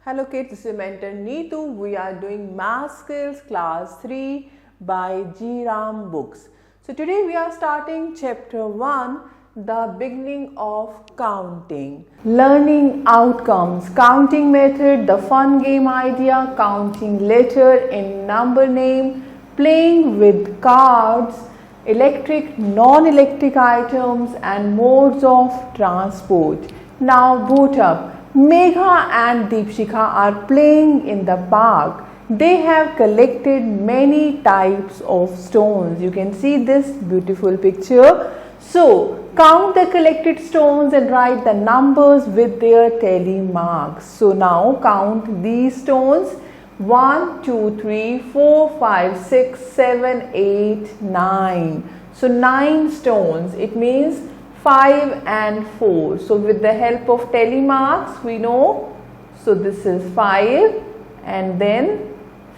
Hello kids, this is mentor Neetu. We are doing Math Skills Class 3 by G. Ram Books. So today we are starting Chapter 1, the beginning of counting. Learning outcomes, counting method, the fun game idea, counting letter in number name, playing with cards, electric, non-electric items and modes of transport. Now boot up. Megha and Deepshikha are playing in the park. They have collected many types of stones. You can see this beautiful picture. So, count the collected stones and write the numbers with their tally marks. So, now count these stones. 1, 2, 3, 4, 5, 6, 7, 8, 9. So, 9 stones. It means 5 and 4. So with the help of tally marks we know, so this is 5 and then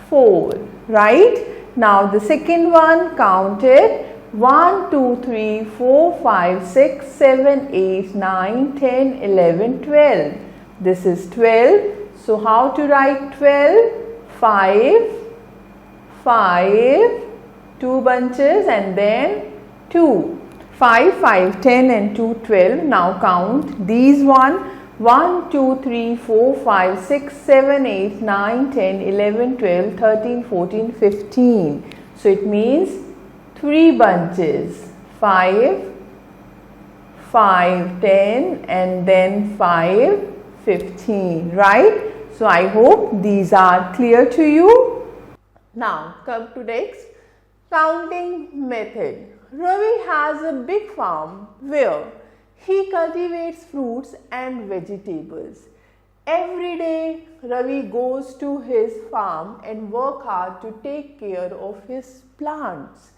4, right? Now the second one, count it. 1, 2, 3, 4, 5, 6, 7, 8, 9, 10, 11, 12. This is 12. So how to write 12? 5, 5, 2 bunches and then 2. 5, 5, 10 and 2, 12. Now count these 1, 2, 3, 4, 5, 6, 7, 8, 9, 10, 11, 12, 13, 14, 15. So it means 3 bunches. 5, 5, 10 and then 5, 15. Right? So I hope these are clear to you. Now come to next, counting method. Ravi has a big farm where he cultivates fruits and vegetables. Every day Ravi goes to his farm and works hard to take care of his plants.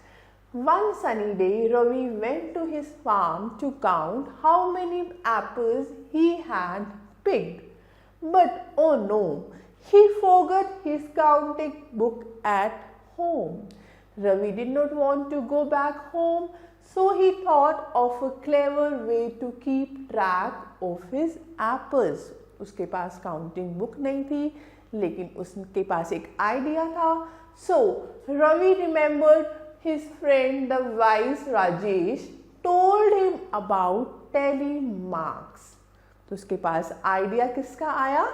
One sunny day Ravi went to his farm to count how many apples he had picked. But oh no, he forgot his counting book at home. Ravi did not want to go back home, so he thought of a clever way to keep track of his apples. उसके पास counting book नहीं थी, लेकिन उसके पास एक idea था. So Ravi remembered his friend the wise Rajesh told him about tally marks. तो उसके पास idea किसका आया?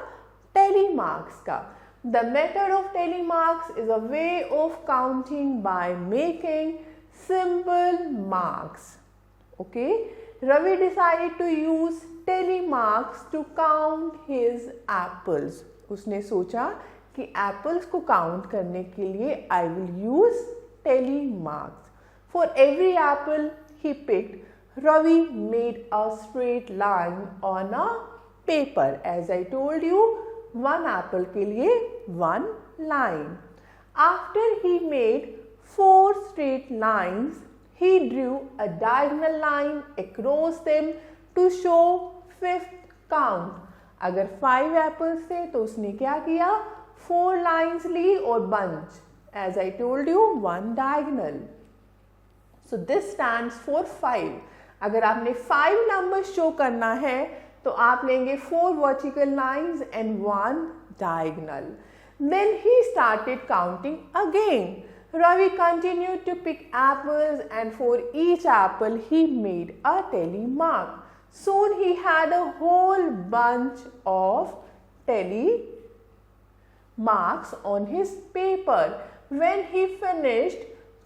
Tally marks का. The method of tally marks is a way of counting by making simple marks. Okay, Ravi decided to use tally marks to count his apples. उसने सोचा कि apples को count करने के लिए I will use tally marks. For every apple he picked, Ravi made a straight line on a paper. As I told you, one apple के लिए one line. After he made 4 straight lines, he drew a diagonal line across them to show 5th count. अगर 5 apples थे तो उसने क्या किया? 4 lines ली और bunch. As I told you, one diagonal. So this stands for 5. अगर आपने 5 numbers show करना है तो आप लेंगे 4 vertical lines and 1 diagonal. Then he started counting again. Ravi continued to pick apples and for each apple he made a tally mark. Soon he had a whole bunch of tally marks on his paper. When he finished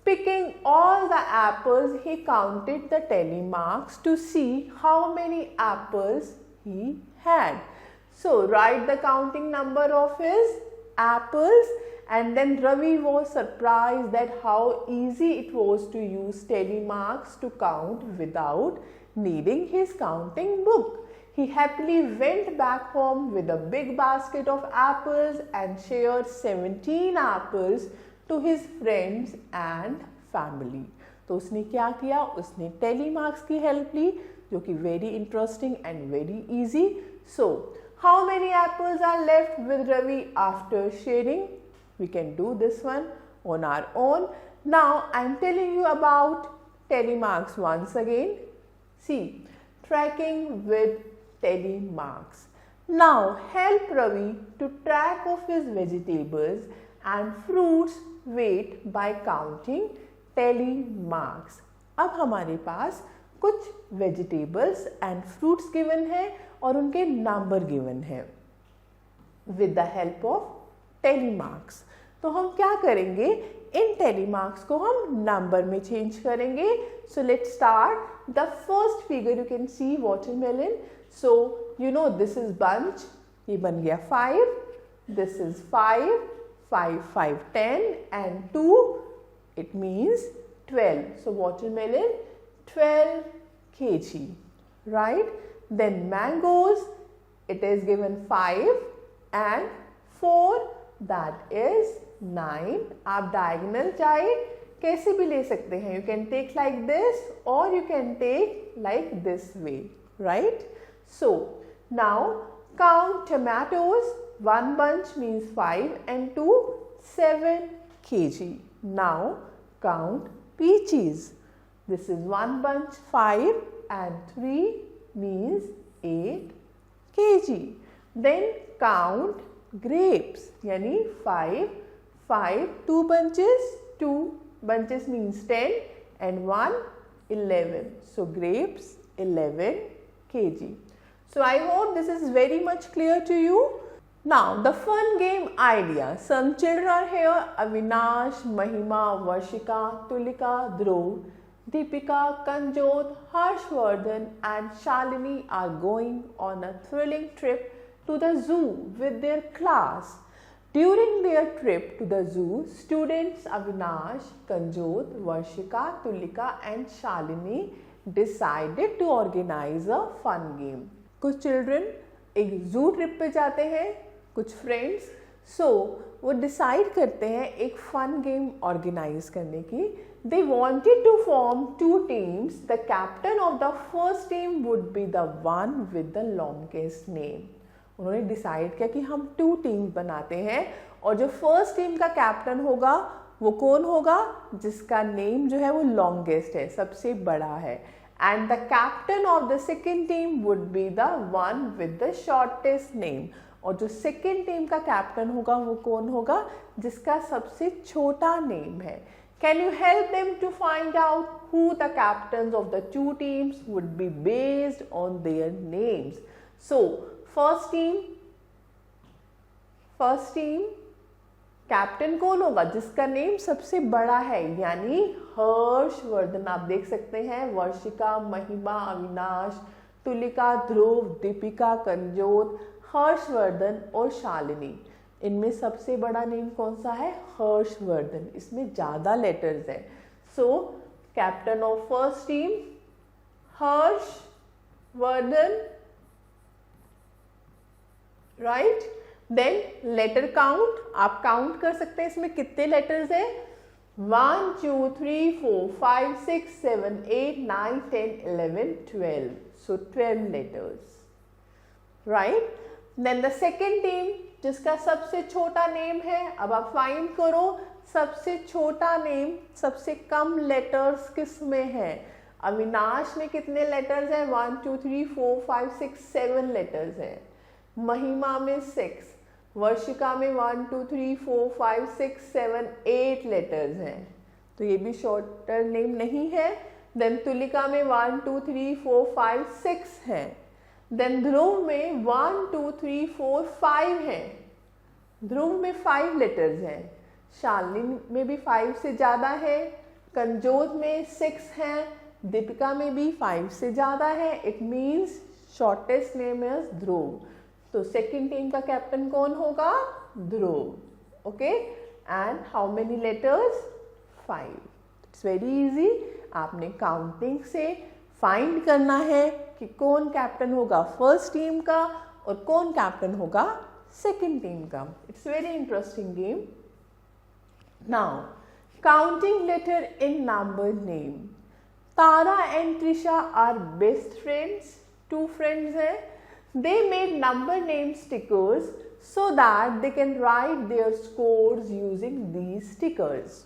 picking all the apples, he counted the tally marks to see how many apples he had. So write the counting number of his apples, and then Ravi was surprised that how easy it was to use tally marks to count without needing his counting book. He happily went back home with a big basket of apples and shared 17 apples to his friends and family. तो उसने क्या किया? उसने tally marks की help ली, जो कि very interesting and very easy. So, how many apples are left with Ravi after sharing? We can do this one on our own. Now, I am telling you about tally marks once again. See, tracking with tally marks. Now help Ravi to track of his vegetables and fruits weight by counting tally marks. अब हमारे पास कुछ vegetables and fruits given है और उनके number given है with the help of tally marks. तो हम क्या करेंगे, इन टेली मार्क्स को हम नंबर में चेंज करेंगे. So let's start. The first figure you can C watermelon. So you no this is bunch, ये बन गया 5, this is 5, 5, 5, 10 and 2 it means 12. So watermelon 12 kg, right? Then mangoes, it is given 5 and 4, that is 9. आप diagonal चाहे कैसे भी ले सकते हैं. You can take like this or you can take like this way, right? So now count tomatoes. 1 bunch means 5 and 2, 7 kg. Now count peaches. This is 1 bunch 5 and 3 means 8 kg. Then count grapes. Yani 5, 5, 2 bunches, 2 bunches means 10 and 1, 11. So grapes 11 kg. So I hope this is very much clear to you. Now the fun game idea. Some children are here. Avinash, Mahima, Varshika, Tulika, Dhruv, Deepika, Kanjot, Harshvardhan and Shalini are going on a thrilling trip to the zoo with their class. During their trip to the zoo, students Avinash, Kanjot, Varshika, Tulika and Shalini decided to organize a fun game. कुछ children एक जू trip पे जाते हैं, कुछ friends. सो वो decide करते हैं एक फन गेम ऑर्गेनाइज करने की. They wanted to form 2 teams. The captain of the first team would be the one with the longest name. उन्होंने डिसाइड किया कि हम 2 टीम्स बनाते हैं और जो फर्स्ट टीम का कैप्टन होगा वो कौन होगा, जिसका नेम जो है वो लॉन्गेस्ट है, सबसे बड़ा है. And the captain of the second team would be the one with the shortest name. और जो second team का captain होगा वो कौन होगा, जिसका सबसे छोटा नेम है. Can you help them to find out who the captains of the 2 teams would be based on their names? So first team captain कौन होगा, जिसका नेम सबसे बड़ा है, यानी हर्षवर्धन. आप देख सकते हैं वर्षिका, महिमा, अविनाश, तुलिका, ध्रुव, दीपिका, कंजोत, हर्षवर्धन और शालिनी. इनमें सबसे बड़ा नेम कौन सा है, हर्षवर्धन. इसमें ज्यादा लेटर्स हैं. So captain of first team Harshvardhan, right. Then letter count. आप काउंट कर सकते हैं इसमें कितने लेटर्स हैं. 1, 2, 3, 4, 5, 6, 7, 8, 9, 10, 11, 12. So 12 letters, right? Then the second team जिसका सबसे छोटा नेम है. अब आप फाइंड करो सबसे छोटा नेम, सबसे कम लेटर्स किस में है. अविनाश में कितने लेटर्स हैं, 1, 2, 3, 4, 5, 6, 7 लेटर्स हैं. महिमा में 6, वर्षिका में 1, 2, 3, 4, 5, 6, 7, 8 लेटर्स हैं, तो ये भी शॉर्टर नेम नहीं है. देन तुलिका में 1, 2, 3, 4, 5, 6 हैं. देन ध्रुव में 1, 2, 3, 4, 5 हैं. ध्रुव में 5 लेटर्स हैं. शालिनी में भी 5 से ज़्यादा है. कंजोत में 6 हैं. दीपिका में भी 5 से ज़्यादा है. It means shortest name is Dhruv. तो सेकेंड टीम का कैप्टन कौन होगा, Dhruv. Okay. And how many letters, 5. It's very easy. आपने काउंटिंग से फाइंड करना है कि कौन कैप्टन होगा फर्स्ट टीम का और कौन कैप्टन होगा सेकेंड टीम का. It's very interesting game. Now counting letter in number name. Tara and Trisha are best friends. 2 friends हैं. They made number name stickers so that they can write their scores using these stickers.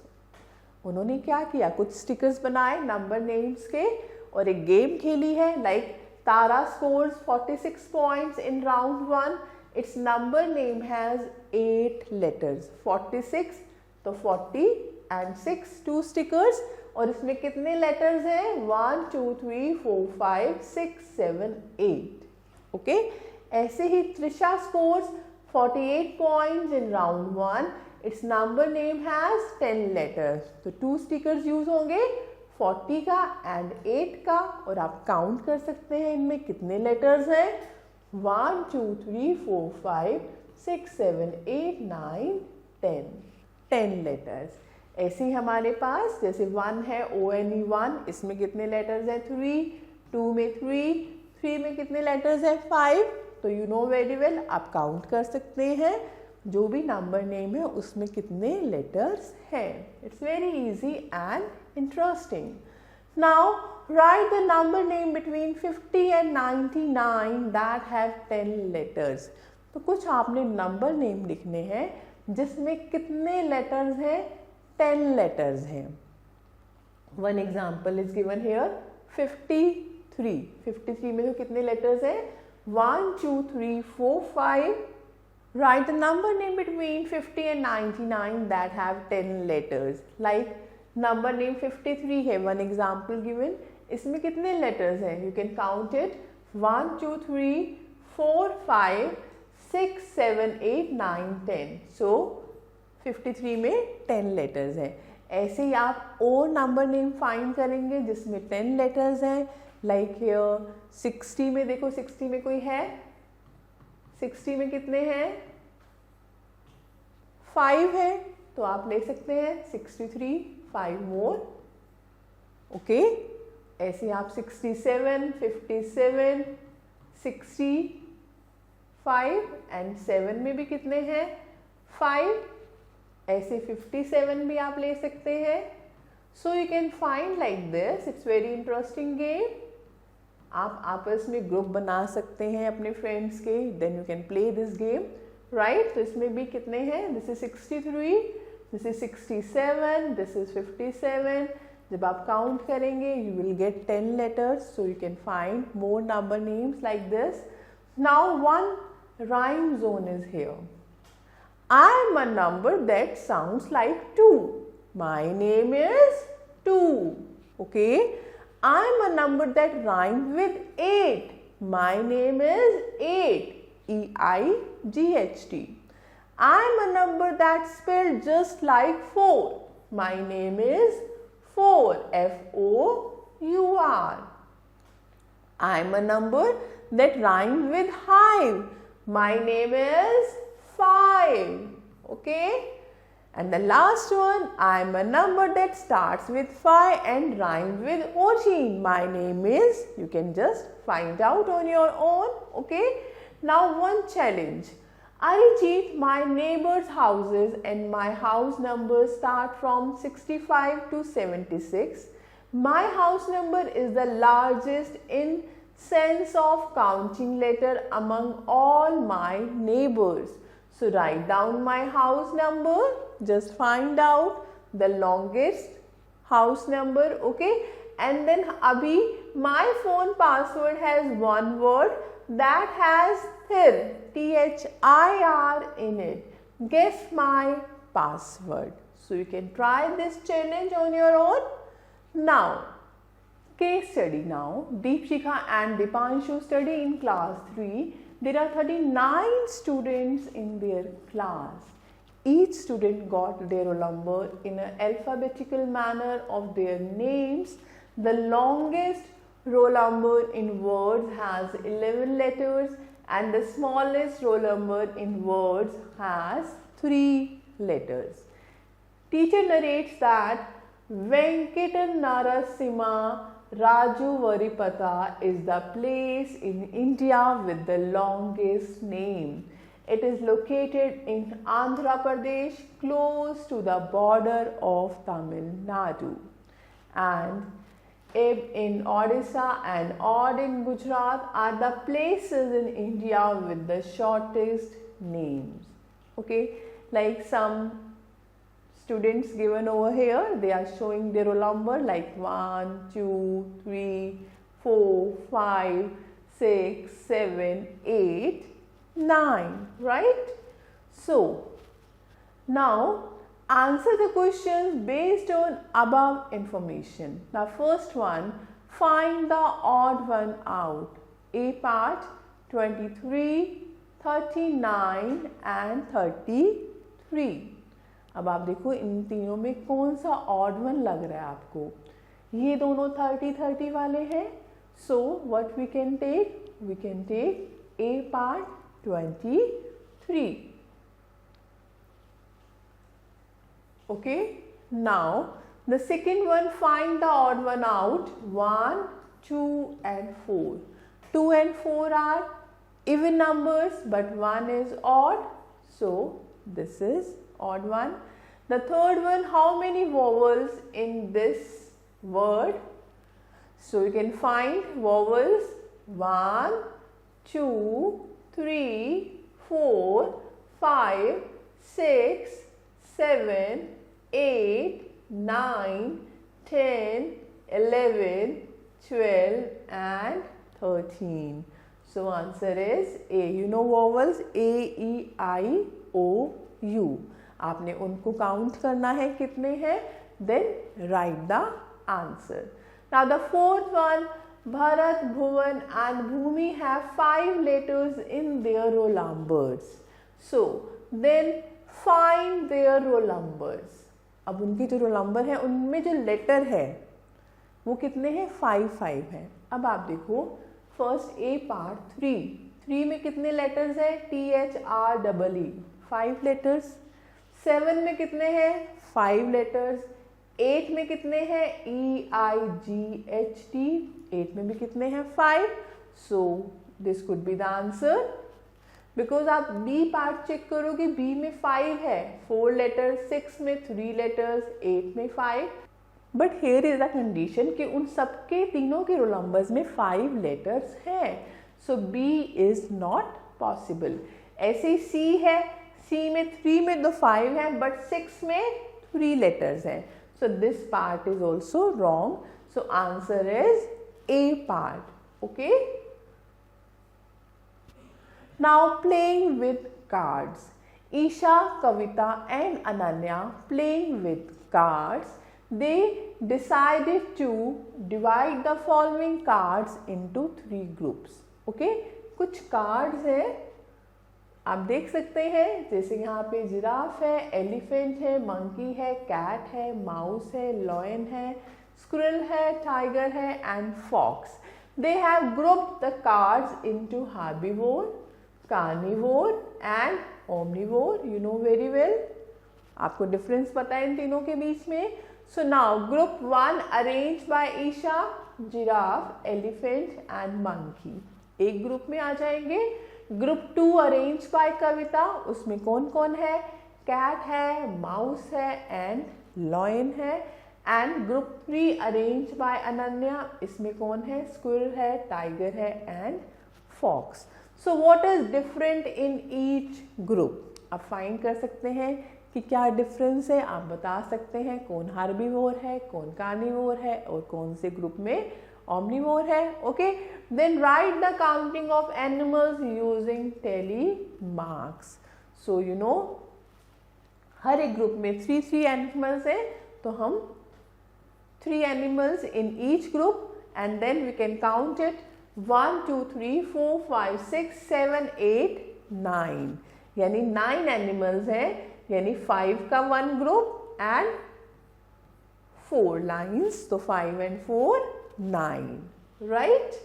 उन्होंने क्या किया, कुछ stickers बनाए number names के और एक game खेली है. Like Tara scores 46 points in round 1. Its number name has 8 letters. 46 तो 40 and 6 2 stickers. और इसमें कितने letters हैं? 1 2 3 4 5 6 7 8. ओके, ऐसे ही Trisha scores 48 points in round 1. Its number name has 10 letters. तो 2 stickers यूज होंगे, 40 का एंड 8 का, और आप काउंट कर सकते हैं इनमें कितने लेटर्स हैं. 1 2 3 4 5 6 7 8 9 10 लेटर्स. ऐसे ही हमारे पास जैसे 1 है ONE1, इसमें कितने लेटर्स हैं? 3. 2 में 3 में कितने लेटर्स हैं? 5. तो यू नो वेरी वेल, आप काउंट कर सकते हैं जो भी नंबर नेम है उसमें कितने लेटर्स हैं. It's very easy and interesting. Now write the number name between 50 and 99 that have 10 letters. तो कुछ आपने नंबर नेम लिखने हैं जिसमें कितने लेटर्स हैं? 10 लेटर्स हैं. One example is given here. 53 में तो कितने लेटर्स हैं? 1 2 3 4 5. Write the number name between 50 and 99 that have 10 letters. Like number name 53 है. One example given. इसमें कितने लेटर्स हैं? You can count it. 1 2 3 4 5 6 7 8 9 10. सो 53 में 10 लेटर्स हैं. ऐसे ही आप और नंबर नेम फाइंड करेंगे जिसमें 10 लेटर्स हैं. लाइक हियर 60 में देखो, 60 में कोई है? 60 में कितने हैं? 5 है. तो आप ले सकते हैं 63, 5 मोर. ओके, ऐसे आप 67, 57, 65 एंड 7 में भी कितने हैं? 5. ऐसे 57 भी आप ले सकते हैं. सो you can find like this. It's very interesting game. आप आपस में ग्रुप बना सकते हैं अपने फ्रेंड्स के. Then you can play this game, right. तो इसमें भी कितने हैं? This is 63, this is 67, this is 57. जब आप काउंट करेंगे you will get 10 letters. So you can find more number names like this. Now one rhyme zone is here. I am a number that sounds like 2. My name is 2. Okay. I am a number that rhymes with 8. My name is 8. EIGHT. I am a number that's spelled just like 4. My name is 4. FOUR. I am a number that rhymes with 5. My name is 5. Okay. And the last one, I am a number that starts with 5 and rhymes with 14. My name is, you can just find out on your own. Okay. Now one challenge. I cheat my neighbors' houses and my house numbers start from 65 to 76. My house number is the largest in sense of counting letter among all my neighbors. So write down my house number. Just find out the longest house number. Okay. And then abhi my phone password has one word that has THIR, THIR in it. Guess my password. So you can try this challenge on your own. Now case study. Now Deepshikha and Dipanshu study in class 3. There are 39 students in their class. Each student got their roll number in an alphabetical manner of their names. The longest roll number in words has 11 letters and the smallest roll number in words has 3 letters. Teacher narrates that Venkata Narasimha Raju Varipata is the place in India with the longest name. It is located in Andhra Pradesh close to the border of Tamil Nadu. And Ib in Odisha and Odd in Gujarat are the places in India with the shortest names. Okay, like some students given over here, they are showing their roll number like 1, 2, 3, 4, 5, 6, 7, 8, 9, right? So, now answer the questions based on above information. Now, first one, find the odd one out. A part 23, 39 and 33. अब आप देखो इन तीनों में कौन सा odd one लग रहा है आपको. ये दोनों 30 वाले हैं. So what we can take a part 23. Okay, now the second one, find the odd one out. 1, 2 and 4. 2 and 4 are even numbers, but 1 is odd, so this is odd one. The third one, how many vowels in this word? So you can find vowels 1, 2, 3, 4, 5, 6, 7, 8, 9, 10, 11, 12 and 13. So answer is A. You know vowels A, E, I, O, U. आपने उनको count करना है कितने हैं, then write the answer. Now the fourth one, Bharat, Bhuvan and Bhumi have 5 letters in their roll numbers. So then find their roll numbers. अब उनकी जो roll number है उनमें जो लेटर है वो कितने हैं, 5 हैं. अब आप देखो फर्स्ट ए पार्ट 3 में कितने लेटर्स है, THREE 5 लेटर्स. 7 में कितने हैं, 5 लेटर्स. 8 में कितने हैं, EIGHT 8 में भी कितने हैं, 5. So this could be the answer. Because आप बी पार्ट चेक करोगे, बी में 5 है, 4 लेटर्स. 6 में 3 लेटर्स, 8 में 5. But here is the condition कि उन सबके तीनों के रोल नंबर्स में 5 लेटर्स हैं. सो बी इज नॉट पॉसिबल. ऐसे सी है, सी में 3 में तो 5 है, बट 6 में 3 लेटर्स हैं. So this part is also wrong. So answer is a part. Okay, now playing with cards. Isha, Kavita and Ananya playing with cards. They decided to divide the following cards into 3 groups. Okay, कुछ cards हैं आप देख सकते हैं, जैसे यहाँ पे giraffe है, एलिफेंट है, मंकी है, कैट है, माउस है, लॉयन है, स्क्विरल है, टाइगर है and fox. They have grouped the cards into herbivore, carnivore and omnivore. You know very well. आपको डिफरेंस पता है इन तीनों के बीच में. So now group 1 arranged by Isha, giraffe, elephant and monkey. एक ग्रुप में आ जाएंगे. ग्रुप 2 अरेंज बाय कविता, उसमें कौन कौन है, कैट है, माउस है एंड लॉयन है. And group 3 arrange by Ananya, इसमें कौन है, स्क्विरल है, टाइगर है and fox. So what is different in each group. आप फाइंड कर सकते हैं कि क्या डिफरेंस है. आप बता सकते हैं कौन हार्बीवोर है, कौन कार्निवोर है और कौन से ग्रुप में omnivore है. Okay, then write the counting of animals using tally marks. So you know हर एक ग्रुप में 3 एनिमल्स है, तो हम 3 animals in each group and then we can count it 1 2 3 4 5 6 7 8 9. यानी 9 एनिमल्स हैं, यानी 5 का 1 ग्रुप एंड 4 लाइन्स, तो 5 and 4 9, right?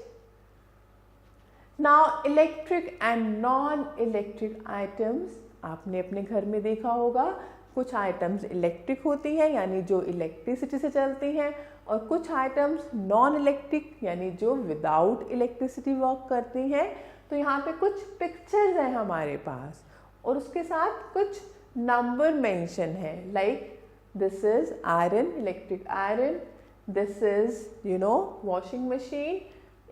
Now electric and non-electric items. आपने अपने घर में देखा होगा कुछ आइटम्स इलेक्ट्रिक होती हैं यानी जो इलेक्ट्रिसिटी से चलती हैं, और कुछ आइटम्स नॉन इलेक्ट्रिक यानी जो विदाउट इलेक्ट्रिसिटी वर्क करती हैं. तो यहाँ पे कुछ पिक्चर्स हैं हमारे पास और उसके साथ कुछ नंबर मेंशन है. Like this is iron, electric iron. This is, you know, washing machine,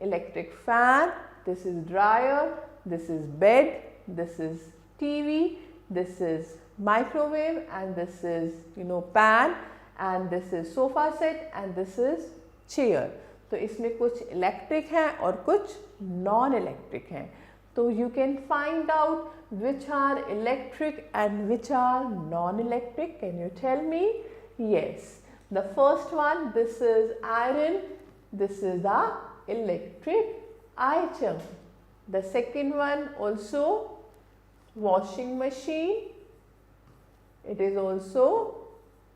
electric fan, this is dryer, this is bed, this is TV, this is microwave and this is, you know, pan and this is sofa set and this is chair. तो तो इसमें कुछ electric हैं और कुछ non electric हैं. तो you can find out which are electric and which are non-electric. Can you tell me? Yes. The first one, this is iron. This is the electric item. The second one also washing machine. It is also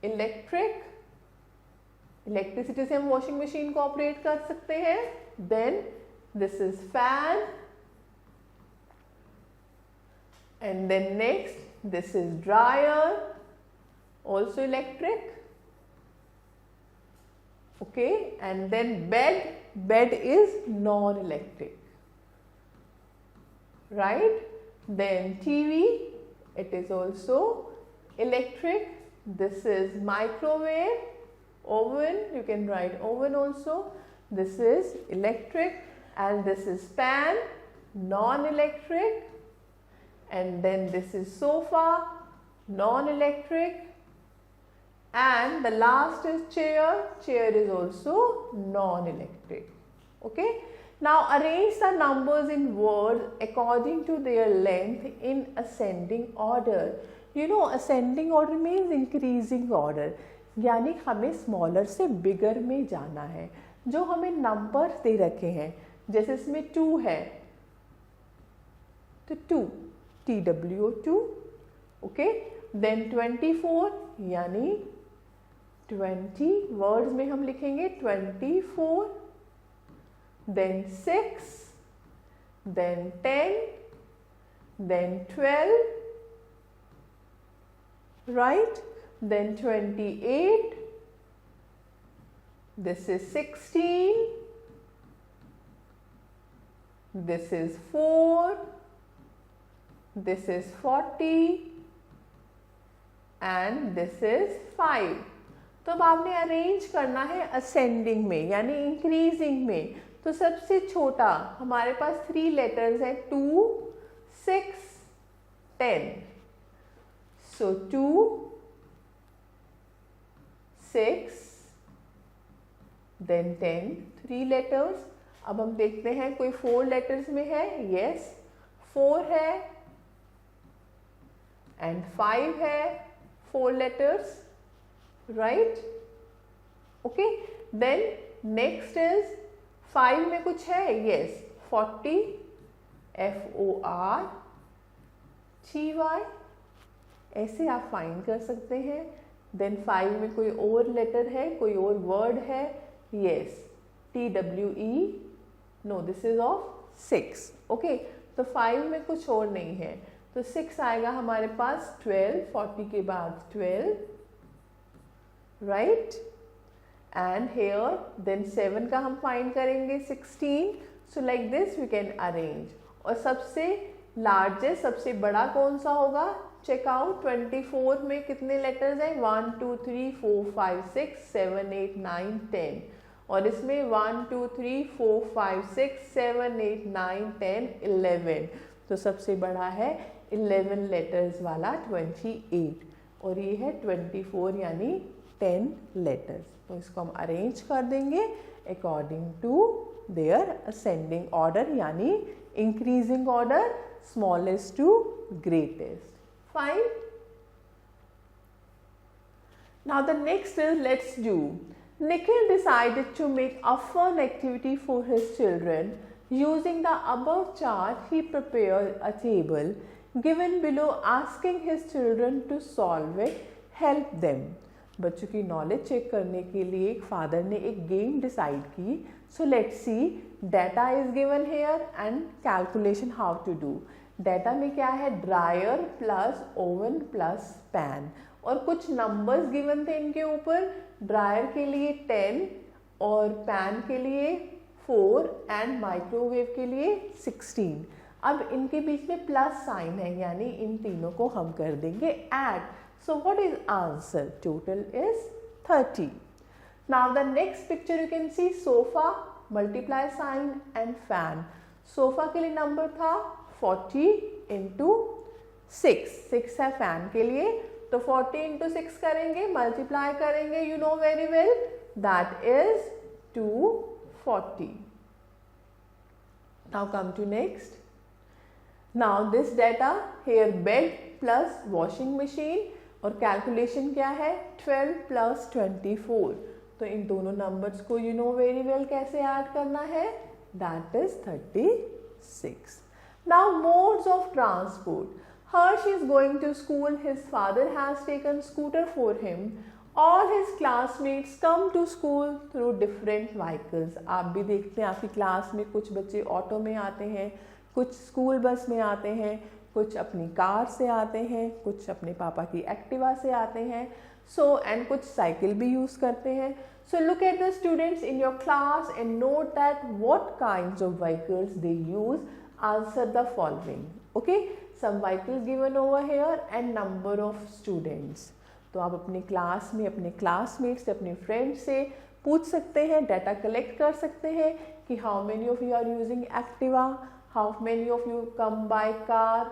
electric. Electricity से हम washing machine को operate कर सकते हैं. Then this is fan. And then next, this is dryer, also electric. Okay, and then bed is non-electric, right? Then TV, it is also electric. This is microwave, oven, you can write oven also. This is electric, and this is pan, non-electric. And then this is sofa, non-electric, and the last is chair. Chair is also non-electric. Okay, now arrange the numbers in words according to their length in ascending order. You know, ascending order means increasing order, यानी हमें smaller से बिगर में जाना है. जो हमें number दे रखे हैं, जैसे इसमें 2 है तो 2 TWO2. ओके, देन 24 यानी 20 वर्ड्स में हम लिखेंगे 24. Then 6, then 10, then 12, right? Then 28. This is 16. This is 4. This is 40 and this is 5. तो अब आपने अरेंज करना है असेंडिंग में यानी इंक्रीजिंग में. तो सबसे छोटा हमारे पास 3 लेटर्स है 2, 6, 10. सो 2, 6, देन 10, 3 लेटर्स. अब हम देखते हैं कोई 4 लेटर्स में है. यस, 4 है and 5 है, 4 letters, right? Okay, then next is 5 में कुछ है. yes, 40, FORTY. ऐसे आप फाइंड कर सकते हैं. then 5 में कोई और लेटर है, कोई और वर्ड है. yes, TWE. no, this is of 6. okay, तो 5 में कुछ और नहीं है तो 6 आएगा हमारे पास. 12, 40 के बाद 12, राइट? एंड हेयर देन 7 का हम फाइंड करेंगे 16. So like this we can arrange. और सबसे लार्जेस्ट, सबसे बड़ा कौन सा होगा? Check out. 24 में कितने लेटर्स हैं? 1 2 3 4 5 6 7 8 9 10. और इसमें 1 2 3 4 5 6 7 8 9 10 11. तो सबसे बड़ा है 11 लेटर्स वाला 28 और ये है 24 यानी 10 लेटर्स. तो इसको हम अरेंज कर देंगे according to their ascending order यानी increasing order, smallest to greatest. Fine. Now the next is let's do. Nikhil decided to make a fun activity for his children. Using the above chart, he prepared a table given below asking his children to solve it, help them. बच्चों की knowledge check करने के लिए एक father ने एक game decide की. So let's see. Data is given here and calculation how to do. Data में क्या है? Dryer plus oven plus pan और कुछ नंबर्स गिवन थे इनके ऊपर. ड्रायर के लिए 10 और पैन के लिए 4 एंड माइक्रोवेव के लिए 16. अब इनके बीच में प्लस साइन है यानी इन तीनों को हम कर देंगे add. So what is answer? Total is 30. Now the next picture you can see sofa, multiply sign and fan. Sofa के लिए नंबर था 40 इंटू 6 है फैन के लिए. तो 40 इंटू 6 करेंगे, मल्टीप्लाई करेंगे. You know very well that is 2 40. Now come to next. Now this data here bed plus washing machine और कैलकुलेशन क्या है 12 प्लस 24. तो इन दोनों नंबर्स को यू नो वेरी वेल कैसे ऐड करना है, that is 36. Now modes of transport. Harsh is going to school. His father has taken scooter for him. All his classmates come to school through different vehicles. आप भी देखते हैं आपकी class में कुछ बच्चे ऑटो में आते हैं, कुछ स्कूल बस में आते हैं, कुछ अपनी कार से आते हैं, कुछ अपने पापा की एक्टिवा से आते हैं. एंड कुछ साइकिल भी यूज करते हैं. So look at the students in your class and note that what kinds of vehicles they use. Answer the following. Okay, some vehicles given over here and number of students. तो आप अपनी class में अपने classmate से अपने friend से पूछ सकते हैं, डाटा कलेक्ट कर सकते हैं कि how many of you are using Activa, how many of you come by car,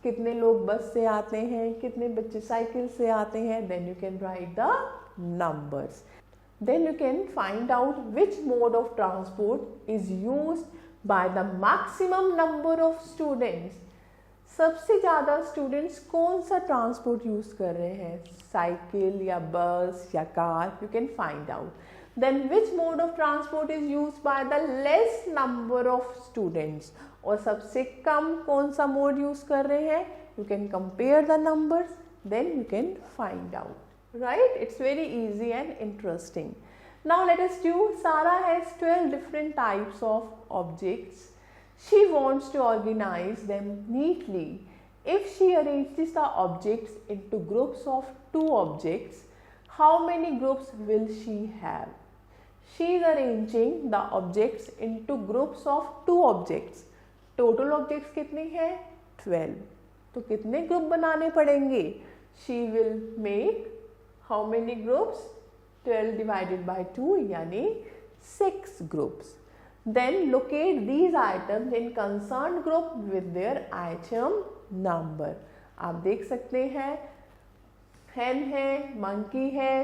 कितने लोग बस से आते हैं, कितने बच्चे साइकिल से आते हैं. Then you can write the numbers. Then you can find out which mode of transport is used by the maximum number of students. सबसे ज़्यादा स्टूडेंट्स कौन सा ट्रांसपोर्ट यूज कर रहे हैं, साइकिल या बस या car, you can find out. Then which mode of transport is use by the less number of students. और सबसे कम कौन सा मोड यूज कर रहे हैं, you can compare the numbers, then you can find out. Right? It's very easy and interesting. Now let us do. Sarah has 12 different types of objects. She wants to organize them neatly. If she arranges the objects into groups of 2 objects, how many groups will she have? She is arranging the objects into groups of 2 objects. Total objects कितने हैं? 12. तो कितने group बनाने पड़ेंगे? She will make how many groups? 12 divided by 2 यानी 6 groups. Then locate these items in concerned group with their item number. आप देख सकते हैं hen है, monkey है,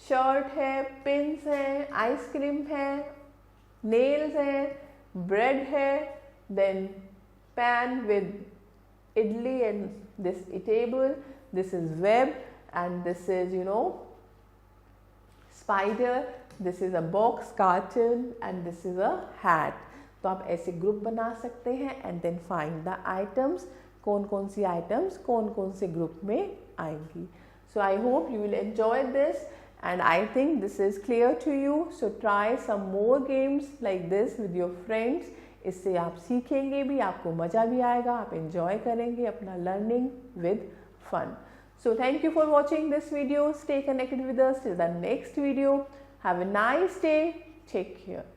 शर्ट है, पिंस है, आइसक्रीम है, nails है, bread है, then pan with idli and this table, this is web. And this is spider, this is a box carton and this is a hat. तो आप ऐसे ग्रुप बना सकते हैं and then find the items. कौन कौन सी items कौन कौन से ग्रुप में आएंगी. So I hope you will enjoy this and I think this is clear to you. So try some more games like this with your friends. इससे आप सीखेंगे भी, आपको मज़ा भी आएगा, आप enjoy करेंगे अपना learning with fun. So thank you for watching this video. Stay connected with us till the next video. Have a nice day. Take care.